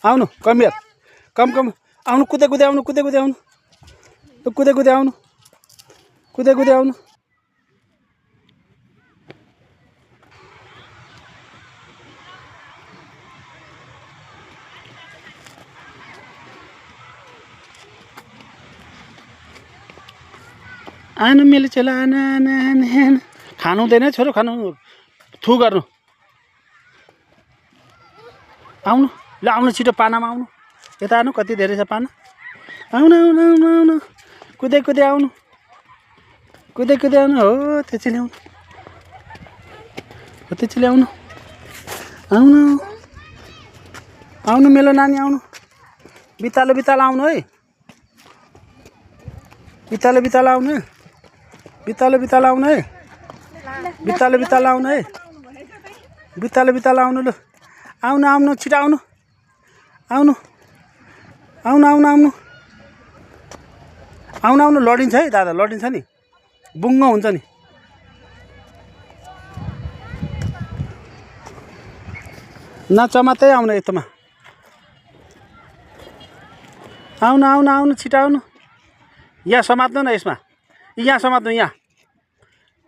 आउनु come here come कम आउनु कुदे कुदे आउनु कुदे कुदे आउनु कुदे कुदे आउनु कुदे कुदे आउनु आनु मेले चेला आना आना आना खानु हुँदैन छोरो खानु थु गर्नु आउनु ल आउनु छिटो पानामा आउनु यता आउनु कति धेरै छ पाना आउनु आउनु आउनु आउनु कुदे कुदे आउनु कुदे कुदे आउनु हो त्यसै ल्याउनु हो त्यसै ल्याउनु आउनु आउनु मेलो नानी आउनु बितालो बितालो आउनु है बितालो बितालो आउनु बितालो बितालो आउनु है बितालो बितालो आउनु है बितालो बितालो आउनु ल आउनु आउनु छिटो आउनु आउनु आउनु आउनु आउनु आउनु आउनु लडिन्छ है दादा लडिन्छ नि बुङ्ग हुन्छ नि नचमातै आउनु यतामा आउनु आउनु आउनु छिटो आउनु यहाँ समात्नु न यसमा यहाँ समात्नु यहाँ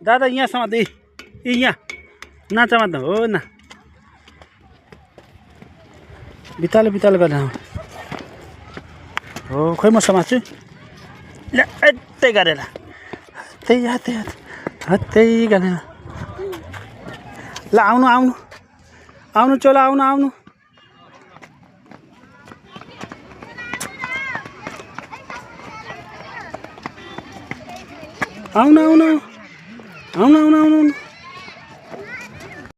दादा यहाँ समात्नु यहाँ नचमात्नु हो न बितालो बितालो गरेर हो खोइ म समात्छु ल यतै गरेर हत्तै हत्तै हत्तै गरेर ल आउनु आउनु आउनु चलो आउनु आउनु आउनु आउनु आउनु आउनु आउनु